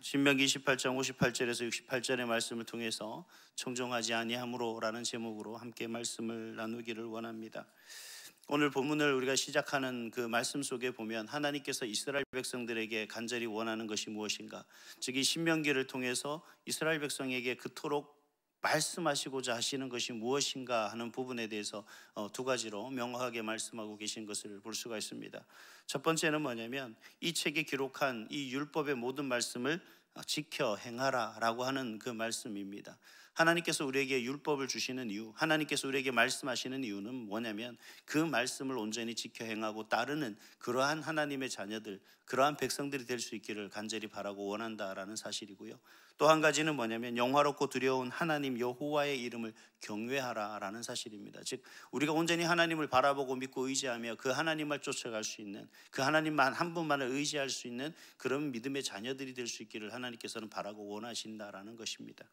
신명기 28장 58절에서 68절의 말씀을 통해서 청종하지 아니함으로라는 제목으로 함께 말씀을 나누기를 원합니다. 오늘 본문을 우리가 시작하는 그 말씀 속에 보면 하나님께서 이스라엘 백성들에게 간절히 원하는 것이 무엇인가, 즉 이 신명기를 통해서 이스라엘 백성에게 그토록 말씀하시고자 하시는 것이 무엇인가 하는 부분에 대해서 두 가지로 명확하게 말씀하고 계신 것을 볼 수가 있습니다. 첫 번째는 뭐냐면 이 책에 기록한 이 율법의 모든 말씀을 지켜 행하라 라고 하는 그 말씀입니다. 하나님께서 우리에게 율법을 주시는 이유, 하나님께서 우리에게 말씀하시는 이유는 뭐냐면 그 말씀을 온전히 지켜 행하고 따르는 그러한 하나님의 자녀들, 그러한 백성들이 될 수 있기를 간절히 바라고 원한다라는 사실이고요. 또 한 가지는 뭐냐면 영화롭고 두려운 하나님 여호와의 이름을 경외하라라는 사실입니다. 즉 우리가 온전히 하나님을 바라보고 믿고 의지하며 그 하나님을 쫓아갈 수 있는, 그 하나님만 한 분만을 의지할 수 있는 그런 믿음의 자녀들이 될 수 있기를 하나님께서는 바라고 원하신다라는 것입니다.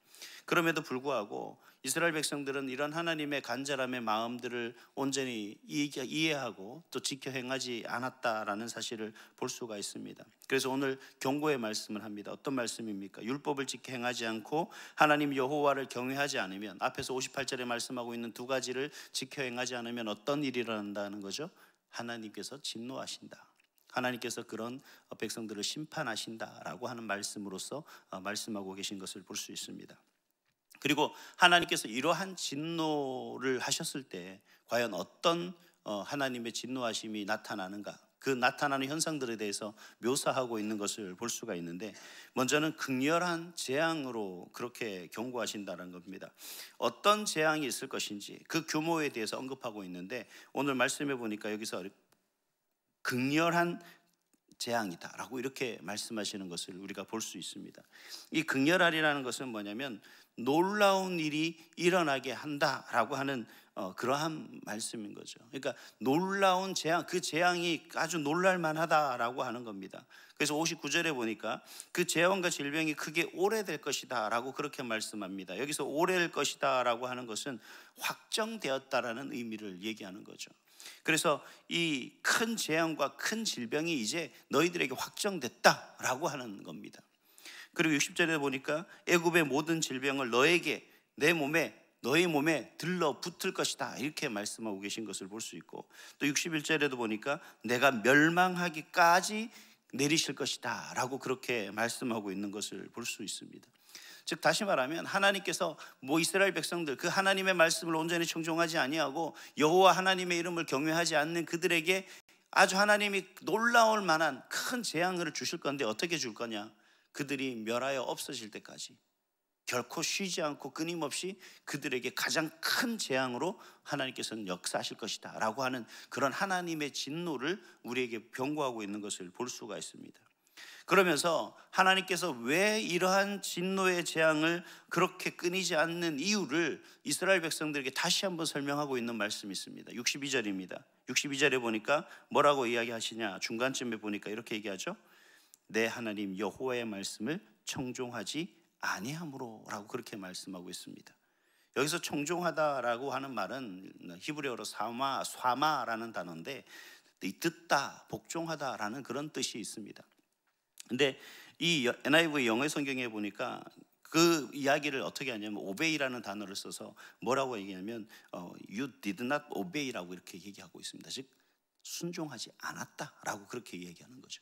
그럼에도 불구하고 이스라엘 백성들은 이런 하나님의 간절함의 마음들을 온전히 이해하고 또 지켜 행하지 않았다라는 사실을 볼 수가 있습니다. 그래서 오늘 경고의 말씀을 합니다. 어떤 말씀입니까? 율법을 지켜 행하지 않고 하나님 여호와를 경외하지 않으면, 앞에서 58절에 말씀하고 있는 두 가지를 지켜 행하지 않으면 어떤 일이 일어난다는 거죠? 하나님께서 진노하신다, 하나님께서 그런 백성들을 심판하신다라고 하는 말씀으로서 말씀하고 계신 것을 볼 수 있습니다. 그리고 하나님께서 이러한 진노를 하셨을 때 과연 어떤 하나님의 진노하심이 나타나는가, 그 나타나는 현상들에 대해서 묘사하고 있는 것을 볼 수가 있는데, 먼저는 극렬한 재앙으로 그렇게 경고하신다는 겁니다. 어떤 재앙이 있을 것인지 그 규모에 대해서 언급하고 있는데, 오늘 말씀해 보니까 여기서 극렬한 재앙이다 라고 이렇게 말씀하시는 것을 우리가 볼 수 있습니다. 이 극렬하리라는 것은 뭐냐면 놀라운 일이 일어나게 한다라고 하는 그러한 말씀인 거죠. 그러니까 놀라운 재앙, 그 재앙이 아주 놀랄만하다라고 하는 겁니다. 그래서 59절에 보니까 그 재앙과 질병이 크게 오래될 것이다 라고 그렇게 말씀합니다. 여기서 오래될 것이다 라고 하는 것은 확정되었다라는 의미를 얘기하는 거죠. 그래서 이 큰 재앙과 큰 질병이 이제 너희들에게 확정됐다라고 하는 겁니다. 그리고 60절에 보니까 애굽의 모든 질병을 너에게, 너의 몸에 들러붙을 것이다 이렇게 말씀하고 계신 것을 볼 수 있고, 또 61절에도 보니까 내가 멸망하기까지 내리실 것이다 라고 그렇게 말씀하고 있는 것을 볼 수 있습니다. 즉 다시 말하면 하나님께서 이스라엘 백성들, 그 하나님의 말씀을 온전히 청종하지 아니하고 여호와 하나님의 이름을 경외하지 않는 그들에게 아주 하나님이 놀라울 만한 큰 재앙을 주실 건데 어떻게 줄 거냐? 그들이 멸하여 없어질 때까지 결코 쉬지 않고 끊임없이 그들에게 가장 큰 재앙으로 하나님께서는 역사하실 것이다 라고 하는 그런 하나님의 진노를 우리에게 경고하고 있는 것을 볼 수가 있습니다. 그러면서 하나님께서 왜 이러한 진노의 재앙을 그렇게 끊이지 않는 이유를 이스라엘 백성들에게 다시 한번 설명하고 있는 말씀이 있습니다. 62절입니다. 62절에 보니까 뭐라고 이야기하시냐, 중간쯤에 보니까 이렇게 얘기하죠. 내 하나님 여호와의 말씀을 청종하지 아니함으로 라고 그렇게 말씀하고 있습니다. 여기서 청종하다라고 하는 말은 히브리어로 사마라는 단어인데 이 듣다, 복종하다라는 그런 뜻이 있습니다. 근데 이 NIV 영어 성경에 보니까 그 이야기를 어떻게 하냐면 obey라는 단어를 써서 뭐라고 얘기하면 you did not obey라고 이렇게 얘기하고 있습니다. 즉 순종하지 않았다라고 그렇게 얘기하는 거죠.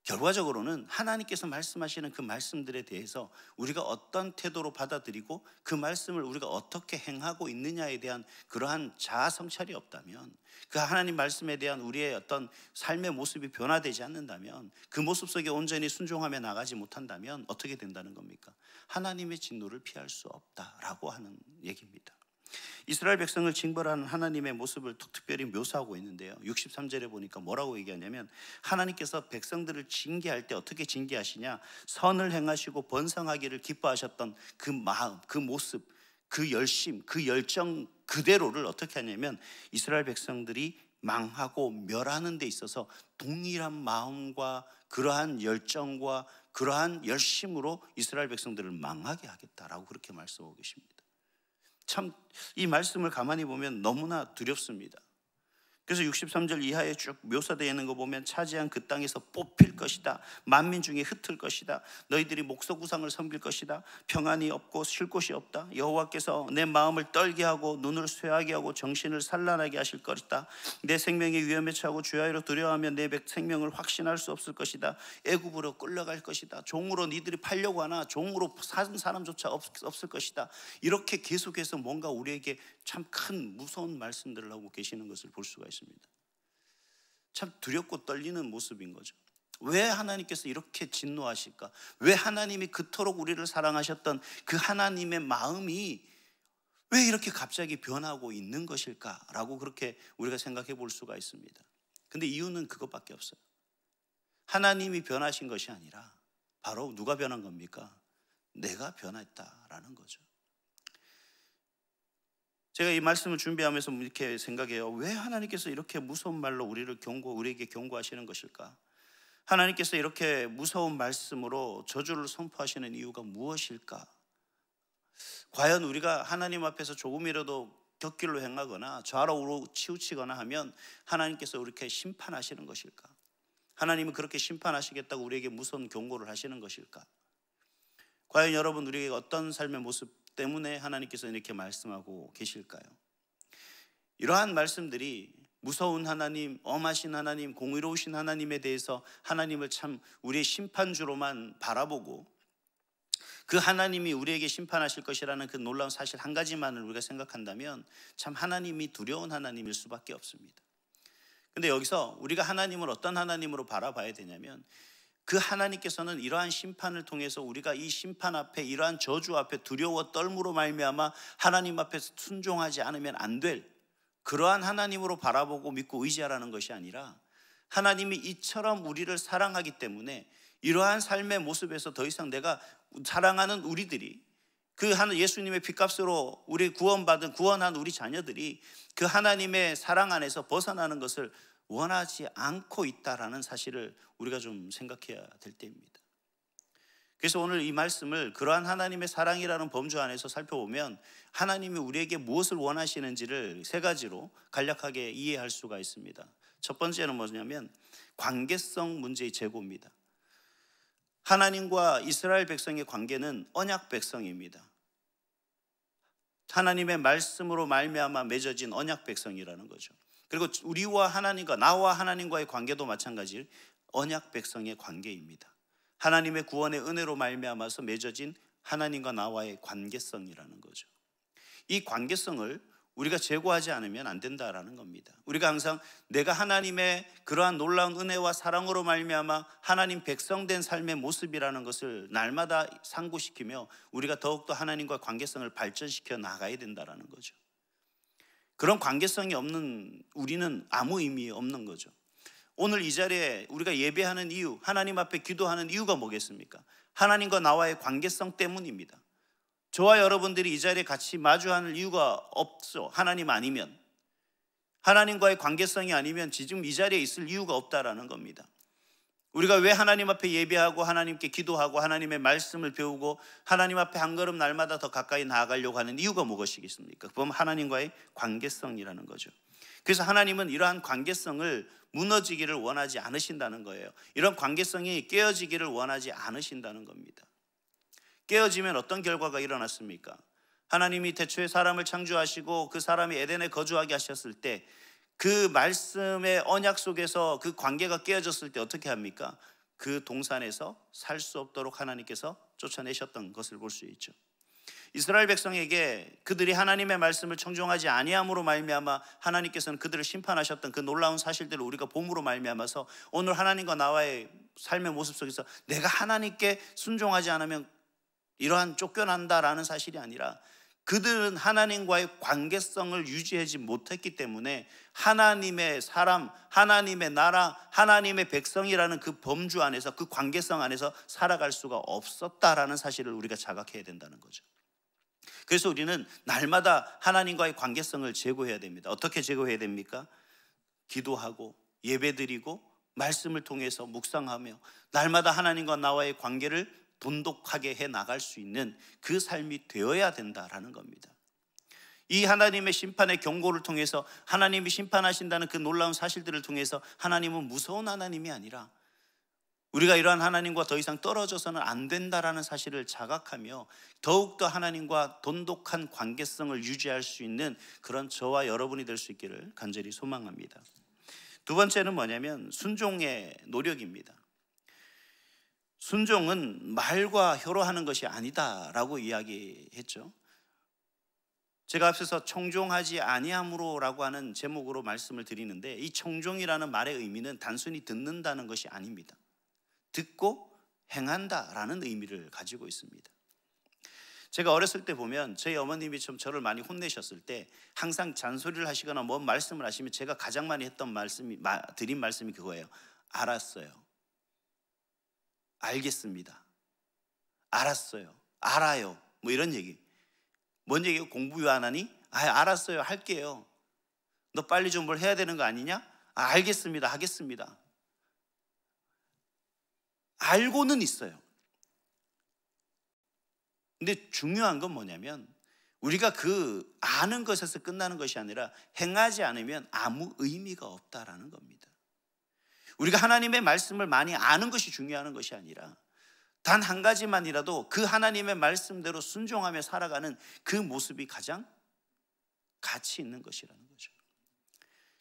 결과적으로는 하나님께서 말씀하시는 그 말씀들에 대해서 우리가 어떤 태도로 받아들이고 그 말씀을 우리가 어떻게 행하고 있느냐에 대한 그러한 자아 성찰이 없다면, 그 하나님 말씀에 대한 우리의 어떤 삶의 모습이 변화되지 않는다면, 그 모습 속에 온전히 순종하며 나가지 못한다면 어떻게 된다는 겁니까? 하나님의 진노를 피할 수 없다라고 하는 얘기입니다. 이스라엘 백성을 징벌하는 하나님의 모습을 특별히 묘사하고 있는데요, 63절에 보니까 뭐라고 얘기하냐면 하나님께서 백성들을 징계할 때 어떻게 징계하시냐, 선을 행하시고 번성하기를 기뻐하셨던 그 마음, 그 모습, 그 열심, 그 열정 그대로를 어떻게 하냐면 이스라엘 백성들이 망하고 멸하는 데 있어서 동일한 마음과 그러한 열정과 그러한 열심으로 이스라엘 백성들을 망하게 하겠다라고 그렇게 말씀하고 계십니다. 참 이 말씀을 가만히 보면 너무나 두렵습니다. 그래서 63절 이하에 쭉 묘사되어 있는 거 보면 차지한 그 땅에서 뽑힐 것이다. 만민 중에 흩을 것이다. 너희들이 목석우상을 섬길 것이다. 평안이 없고 쉴 곳이 없다. 여호와께서 내 마음을 떨게 하고 눈을 쇠하게 하고 정신을 산란하게 하실 것이다. 내 생명이 위험에 처하고 주야로 두려워하며 내 생명을 확신할 수 없을 것이다. 애굽으로 끌려갈 것이다. 종으로 니들이 팔려고 하나 종으로 사는 사람조차 없을 것이다. 이렇게 계속해서 뭔가 우리에게 참 큰 무서운 말씀들을 하고 계시는 것을 볼 수가 있습니다. 참 두렵고 떨리는 모습인 거죠. 왜 하나님께서 이렇게 진노하실까? 왜 하나님이 그토록 우리를 사랑하셨던 그 하나님의 마음이 왜 이렇게 갑자기 변하고 있는 것일까라고 그렇게 우리가 생각해 볼 수가 있습니다. 근데 이유는 그것밖에 없어요. 하나님이 변하신 것이 아니라 바로 누가 변한 겁니까? 내가 변했다라는 거죠. 제가 이 말씀을 준비하면서 이렇게 생각해요. 왜 하나님께서 이렇게 무서운 말로 우리에게 경고하시는 것일까? 하나님께서 이렇게 무서운 말씀으로 저주를 선포하시는 이유가 무엇일까? 과연 우리가 하나님 앞에서 조금이라도 곁길로 행하거나 좌로 치우치거나 하면 하나님께서 이렇게 심판하시는 것일까? 하나님은 그렇게 심판하시겠다고 우리에게 무서운 경고를 하시는 것일까? 과연 여러분, 우리에게 어떤 삶의 모습 때문에 하나님께서 이렇게 말씀하고 계실까요? 이러한 말씀들이 무서운 하나님, 엄하신 하나님, 공의로우신 하나님에 대해서 하나님을 참 우리의 심판주로만 바라보고 그 하나님이 우리에게 심판하실 것이라는 그 놀라운 사실 한 가지만을 우리가 생각한다면 참 하나님이 두려운 하나님일 수밖에 없습니다. 근데 여기서 우리가 하나님을 어떤 하나님으로 바라봐야 되냐면 그 하나님께서는 이러한 심판을 통해서 우리가 이 심판 앞에, 이러한 저주 앞에 두려워 떨므로 말미암아 하나님 앞에서 순종하지 않으면 안 될 그러한 하나님으로 바라보고 믿고 의지하라는 것이 아니라 하나님이 이처럼 우리를 사랑하기 때문에 이러한 삶의 모습에서 더 이상 내가 사랑하는 우리들이 그 예수님의 핏값으로 우리 구원한 우리 자녀들이 그 하나님의 사랑 안에서 벗어나는 것을 원하지 않고 있다라는 사실을 우리가 좀 생각해야 될 때입니다. 그래서 오늘 이 말씀을 그러한 하나님의 사랑이라는 범주 안에서 살펴보면 하나님이 우리에게 무엇을 원하시는지를 세 가지로 간략하게 이해할 수가 있습니다. 첫 번째는 뭐냐면 관계성 문제의 제고입니다. 하나님과 이스라엘 백성의 관계는 언약 백성입니다. 하나님의 말씀으로 말미암아 맺어진 언약 백성이라는 거죠. 그리고 우리와 하나님과, 나와 하나님과의 관계도 마찬가지 언약 백성의 관계입니다. 하나님의 구원의 은혜로 말미암아서 맺어진 하나님과 나와의 관계성이라는 거죠. 이 관계성을 우리가 제고하지 않으면 안 된다라는 겁니다. 우리가 항상 내가 하나님의 그러한 놀라운 은혜와 사랑으로 말미암아 하나님 백성된 삶의 모습이라는 것을 날마다 상고시키며 우리가 더욱더 하나님과 관계성을 발전시켜 나가야 된다라는 거죠. 그런 관계성이 없는 우리는 아무 의미 없는 거죠. 오늘 이 자리에 우리가 예배하는 이유, 하나님 앞에 기도하는 이유가 뭐겠습니까? 하나님과 나와의 관계성 때문입니다. 저와 여러분들이 이 자리에 같이 마주하는 이유가 없죠. 하나님 아니면, 하나님과의 관계성이 아니면 지금 이 자리에 있을 이유가 없다라는 겁니다. 우리가 왜 하나님 앞에 예배하고 하나님께 기도하고 하나님의 말씀을 배우고 하나님 앞에 한 걸음 날마다 더 가까이 나아가려고 하는 이유가 무엇이겠습니까? 그건 하나님과의 관계성이라는 거죠. 그래서 하나님은 이러한 관계성을 무너지기를 원하지 않으신다는 거예요. 이런 관계성이 깨어지기를 원하지 않으신다는 겁니다. 깨어지면 어떤 결과가 일어났습니까? 하나님이 태초에 사람을 창조하시고 그 사람이 에덴에 거주하게 하셨을 때 그 말씀의 언약 속에서 그 관계가 깨어졌을 때 어떻게 합니까? 그 동산에서 살 수 없도록 하나님께서 쫓아내셨던 것을 볼 수 있죠. 이스라엘 백성에게 그들이 하나님의 말씀을 청종하지 아니함으로 말미암아 하나님께서는 그들을 심판하셨던 그 놀라운 사실들을 우리가 봄으로 말미암아서 오늘 하나님과 나와의 삶의 모습 속에서 내가 하나님께 순종하지 않으면 이러한 쫓겨난다라는 사실이 아니라 그들은 하나님과의 관계성을 유지하지 못했기 때문에 하나님의 사람, 하나님의 나라, 하나님의 백성이라는 그 범주 안에서, 그 관계성 안에서 살아갈 수가 없었다라는 사실을 우리가 자각해야 된다는 거죠. 그래서 우리는 날마다 하나님과의 관계성을 제고해야 됩니다. 어떻게 제고해야 됩니까? 기도하고 예배드리고 말씀을 통해서 묵상하며 날마다 하나님과 나와의 관계를 돈독하게 해 나갈 수 있는 그 삶이 되어야 된다라는 겁니다. 이 하나님의 심판의 경고를 통해서 하나님이 심판하신다는 그 놀라운 사실들을 통해서 하나님은 무서운 하나님이 아니라 우리가 이러한 하나님과 더 이상 떨어져서는 안 된다라는 사실을 자각하며 더욱더 하나님과 돈독한 관계성을 유지할 수 있는 그런 저와 여러분이 될 수 있기를 간절히 소망합니다. 두 번째는 뭐냐면 순종의 노력입니다. 순종은 말과 혀로 하는 것이 아니다라고 이야기했죠. 제가 앞서서 청종하지 아니함으로라고 하는 제목으로 말씀을 드리는데, 이 청종이라는 말의 의미는 단순히 듣는다는 것이 아닙니다. 듣고 행한다라는 의미를 가지고 있습니다. 제가 어렸을 때 보면 저희 어머님이 좀 저를 많이 혼내셨을 때 항상 잔소리를 하시거나 뭔 말씀을 하시면 제가 가장 많이 했던 드린 말씀이 그거예요. 알았어요. 알겠습니다. 알았어요. 알아요. 뭐 이런 얘기. 뭔 얘기예요? 공부 왜 안 하니? 알았어요. 할게요. 너 빨리 좀 뭘 해야 되는 거 아니냐? 알겠습니다. 하겠습니다. 알고는 있어요. 근데 중요한 건 뭐냐면 우리가 그 아는 것에서 끝나는 것이 아니라 행하지 않으면 아무 의미가 없다라는 겁니다. 우리가 하나님의 말씀을 많이 아는 것이 중요한 것이 아니라 단 한 가지만이라도 그 하나님의 말씀대로 순종하며 살아가는 그 모습이 가장 가치 있는 것이라는 거죠.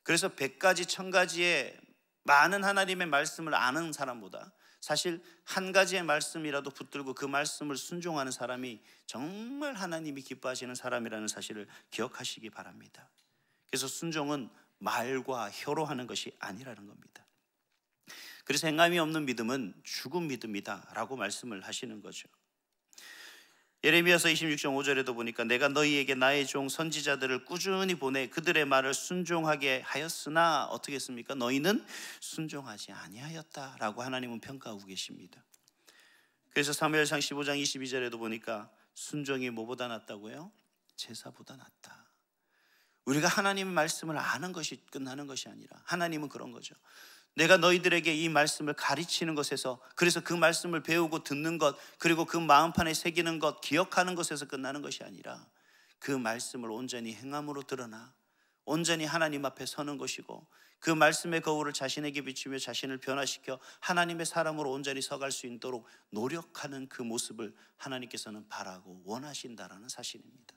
그래서 100가지 1000가지의 많은 하나님의 말씀을 아는 사람보다 사실 한 가지의 말씀이라도 붙들고 그 말씀을 순종하는 사람이 정말 하나님이 기뻐하시는 사람이라는 사실을 기억하시기 바랍니다. 그래서 순종은 말과 혀로 하는 것이 아니라는 겁니다. 그래서 행함이 없는 믿음은 죽은 믿음이다 라고 말씀을 하시는 거죠. 예레미야서 26장 5절에도 보니까 내가 너희에게 나의 종 선지자들을 꾸준히 보내 그들의 말을 순종하게 하였으나 어떻게 했습니까? 너희는 순종하지 아니하였다라고 하나님은 평가하고 계십니다. 그래서 사무엘상 15장 22절에도 보니까 순종이 뭐보다 낫다고요? 제사보다 낫다. 우리가 하나님의 말씀을 아는 것이 끝나는 것이 아니라 하나님은 그런 거죠. 내가 너희들에게 이 말씀을 가르치는 것에서, 그래서 그 말씀을 배우고 듣는 것, 그리고 그 마음판에 새기는 것, 기억하는 것에서 끝나는 것이 아니라 그 말씀을 온전히 행함으로 드러나 온전히 하나님 앞에 서는 것이고, 그 말씀의 거울을 자신에게 비추며 자신을 변화시켜 하나님의 사람으로 온전히 서갈 수 있도록 노력하는 그 모습을 하나님께서는 바라고 원하신다라는 사실입니다.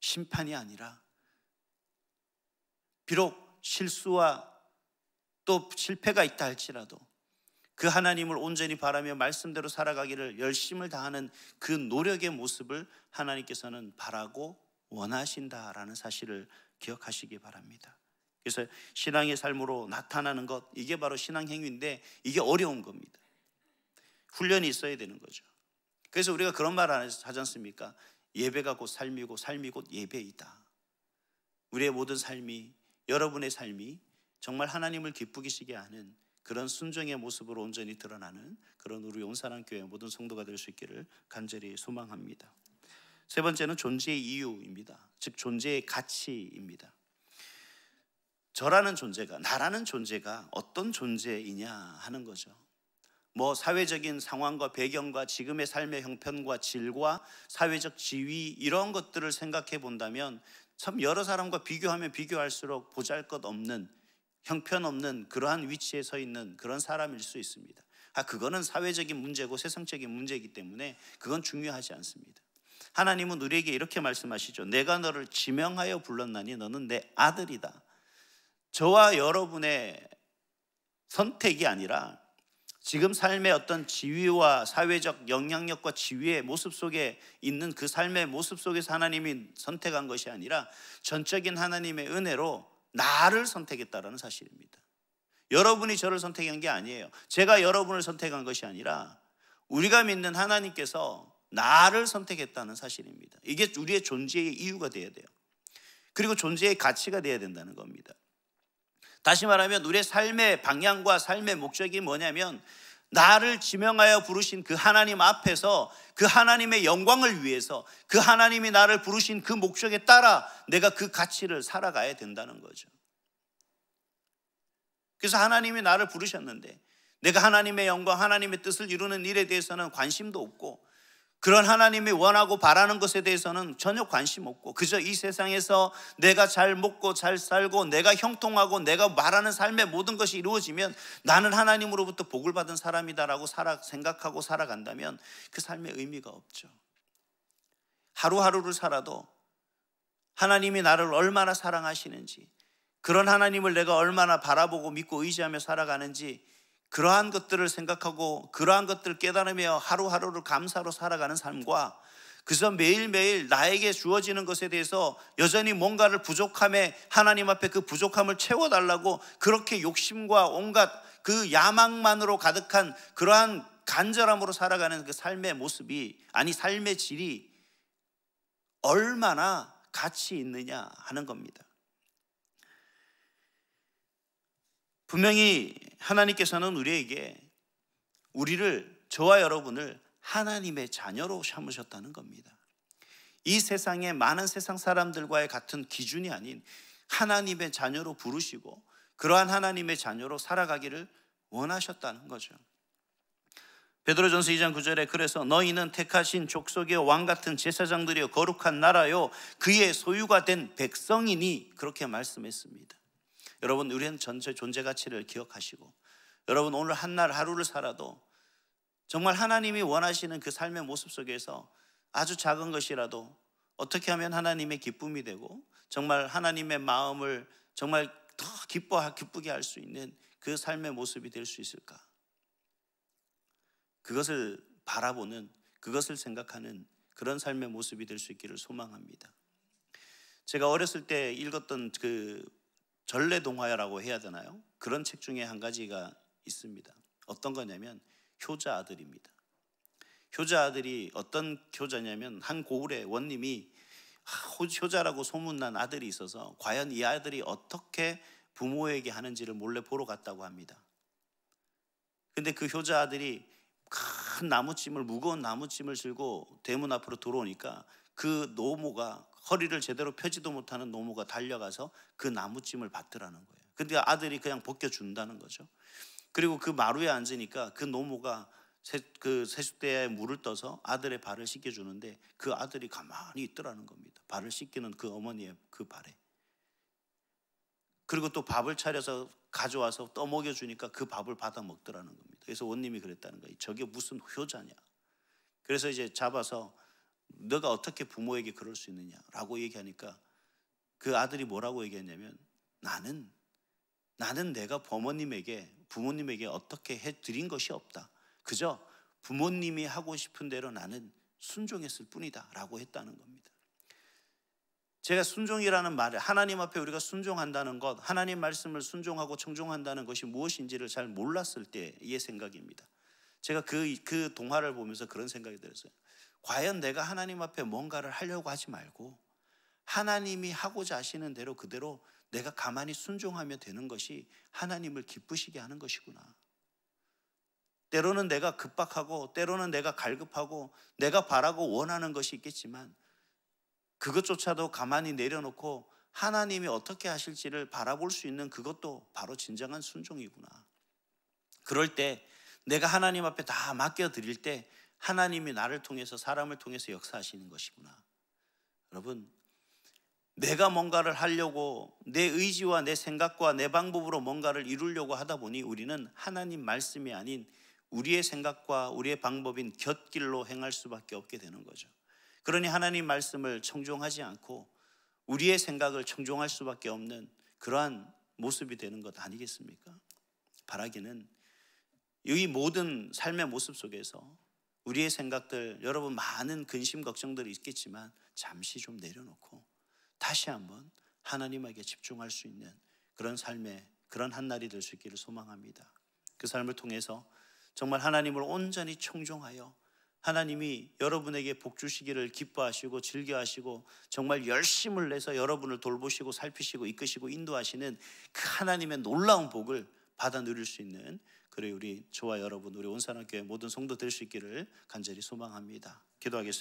심판이 아니라 비록 실수와 또 실패가 있다 할지라도 그 하나님을 온전히 바라며 말씀대로 살아가기를 열심을 다하는 그 노력의 모습을 하나님께서는 바라고 원하신다라는 사실을 기억하시기 바랍니다. 그래서 신앙의 삶으로 나타나는 것, 이게 바로 신앙 행위인데 이게 어려운 겁니다. 훈련이 있어야 되는 거죠. 그래서 우리가 그런 말 하지 않습니까? 예배가 곧 삶이고 삶이 곧 예배이다. 우리의 모든 삶이, 여러분의 삶이 정말 하나님을 기쁘게 시게 하는 그런 순종의 모습으로 온전히 드러나는 그런 우리 온사랑교회 모든 성도가 될 수 있기를 간절히 소망합니다. 세 번째는 존재의 이유입니다. 즉 존재의 가치입니다. 저라는 존재가, 나라는 존재가 어떤 존재이냐 하는 거죠. 뭐 사회적인 상황과 배경과 지금의 삶의 형편과 질과 사회적 지위 이런 것들을 생각해 본다면 참 여러 사람과 비교하면 비교할수록 보잘것없는, 형편없는 그러한 위치에 서 있는 그런 사람일 수 있습니다. 그거는 사회적인 문제고 세상적인 문제이기 때문에 그건 중요하지 않습니다. 하나님은 우리에게 이렇게 말씀하시죠. 내가 너를 지명하여 불렀나니 너는 내 아들이다. 저와 여러분의 선택이 아니라 지금 삶의 어떤 지위와 사회적 영향력과 지위의 모습 속에 있는 그 삶의 모습 속에서 하나님이 선택한 것이 아니라 전적인 하나님의 은혜로 나를 선택했다는 사실입니다. 여러분이 저를 선택한 게 아니에요. 제가 여러분을 선택한 것이 아니라 우리가 믿는 하나님께서 나를 선택했다는 사실입니다. 이게 우리의 존재의 이유가 되어야 돼요. 그리고 존재의 가치가 되어야 된다는 겁니다. 다시 말하면 우리의 삶의 방향과 삶의 목적이 뭐냐면 나를 지명하여 부르신 그 하나님 앞에서 그 하나님의 영광을 위해서 그 하나님이 나를 부르신 그 목적에 따라 내가 그 가치를 살아가야 된다는 거죠. 그래서 하나님이 나를 부르셨는데 내가 하나님의 영광, 하나님의 뜻을 이루는 일에 대해서는 관심도 없고 그런 하나님이 원하고 바라는 것에 대해서는 전혀 관심 없고 그저 이 세상에서 내가 잘 먹고 잘 살고 내가 형통하고 내가 말하는 삶의 모든 것이 이루어지면 나는 하나님으로부터 복을 받은 사람이다라고 생각하고 살아간다면 그 삶의 의미가 없죠. 하루하루를 살아도 하나님이 나를 얼마나 사랑하시는지, 그런 하나님을 내가 얼마나 바라보고 믿고 의지하며 살아가는지, 그러한 것들을 생각하고 그러한 것들을 깨달으며 하루하루를 감사로 살아가는 삶과 그래서 매일매일 나에게 주어지는 것에 대해서 여전히 뭔가를 부족함에 하나님 앞에 그 부족함을 채워달라고 그렇게 욕심과 온갖 그 야망만으로 가득한 그러한 간절함으로 살아가는 그 삶의 모습이, 아니 삶의 질이 얼마나 가치 있느냐 하는 겁니다. 분명히 하나님께서는 우리를, 저와 여러분을 하나님의 자녀로 삼으셨다는 겁니다. 이 세상의 많은 세상 사람들과의 같은 기준이 아닌 하나님의 자녀로 부르시고 그러한 하나님의 자녀로 살아가기를 원하셨다는 거죠. 베드로전서 2장 9절에 그래서 너희는 택하신 족속의 왕 같은 제사장들이여 거룩한 나라요 그의 소유가 된 백성이니 그렇게 말씀했습니다. 여러분, 우리는 전체 존재 가치를 기억하시고 여러분 오늘 한날 하루를 살아도 정말 하나님이 원하시는 그 삶의 모습 속에서 아주 작은 것이라도 어떻게 하면 하나님의 기쁨이 되고 정말 하나님의 마음을 정말 더 기쁘게 할 수 있는 그 삶의 모습이 될 수 있을까? 그것을 바라보는, 그것을 생각하는 그런 삶의 모습이 될 수 있기를 소망합니다. 제가 어렸을 때 읽었던 그 전래동화라고 해야 되나요? 그런 책 중에 한 가지가 있습니다. 어떤 거냐면 효자 아들입니다. 효자 아들이 어떤 효자냐면 한 고을의 원님이 효자라고 소문난 아들이 있어서 과연 이 아들이 어떻게 부모에게 하는지를 몰래 보러 갔다고 합니다. 근데 그 효자 아들이 큰 나무찜을, 무거운 나무찜을 들고 대문 앞으로 들어오니까 그 노모가, 허리를 제대로 펴지도 못하는 노모가 달려가서 그 나무찜을 받더라는 거예요. 근데 아들이 그냥 벗겨준다는 거죠. 그리고 그 마루에 앉으니까 그 노모가 그 세숫대에 물을 떠서 아들의 발을 씻겨주는데 그 아들이 가만히 있더라는 겁니다. 발을 씻기는 그 어머니의 그 발에. 그리고 또 밥을 차려서 가져와서 떠먹여주니까 그 밥을 받아 먹더라는 겁니다. 그래서 원님이 그랬다는 거예요. 저게 무슨 효자냐. 그래서 이제 잡아서 너가 어떻게 부모에게 그럴 수 있느냐라고 얘기하니까 그 아들이 뭐라고 얘기했냐면 나는 내가 부모님에게 어떻게 해드린 것이 없다. 그저 부모님이 하고 싶은 대로 나는 순종했을 뿐이다 라고 했다는 겁니다. 제가 순종이라는 말을, 하나님 앞에 우리가 순종한다는 것, 하나님 말씀을 순종하고 청종한다는 것이 무엇인지를 잘 몰랐을 때의 생각입니다. 제가 그 동화를 보면서 그런 생각이 들었어요. 과연 내가 하나님 앞에 뭔가를 하려고 하지 말고 하나님이 하고자 하시는 대로 그대로 내가 가만히 순종하며 되는 것이 하나님을 기쁘시게 하는 것이구나. 때로는 내가 급박하고 때로는 내가 갈급하고 내가 바라고 원하는 것이 있겠지만 그것조차도 가만히 내려놓고 하나님이 어떻게 하실지를 바라볼 수 있는 그것도 바로 진정한 순종이구나. 그럴 때 내가 하나님 앞에 다 맡겨드릴 때 하나님이 나를 통해서, 사람을 통해서 역사하시는 것이구나. 여러분, 내가 뭔가를 하려고 내 의지와 내 생각과 내 방법으로 뭔가를 이루려고 하다 보니 우리는 하나님 말씀이 아닌 우리의 생각과 우리의 방법인 곁길로 행할 수밖에 없게 되는 거죠. 그러니 하나님 말씀을 청종하지 않고 우리의 생각을 청종할 수밖에 없는 그러한 모습이 되는 것 아니겠습니까? 바라기는 이 모든 삶의 모습 속에서 우리의 생각들, 여러분 많은 근심 걱정들이 있겠지만 잠시 좀 내려놓고 다시 한번 하나님에게 집중할 수 있는 그런 삶의 그런 한날이 될 수 있기를 소망합니다. 그 삶을 통해서 정말 하나님을 온전히 청종하여 하나님이 여러분에게 복 주시기를 기뻐하시고 즐겨하시고 정말 열심을 내서 여러분을 돌보시고 살피시고 이끄시고 인도하시는 그 하나님의 놀라운 복을 받아 누릴 수 있는, 그래 우리 저와 여러분, 우리 온산학교의 모든 성도 될 수 있기를 간절히 소망합니다. 기도하겠습니다.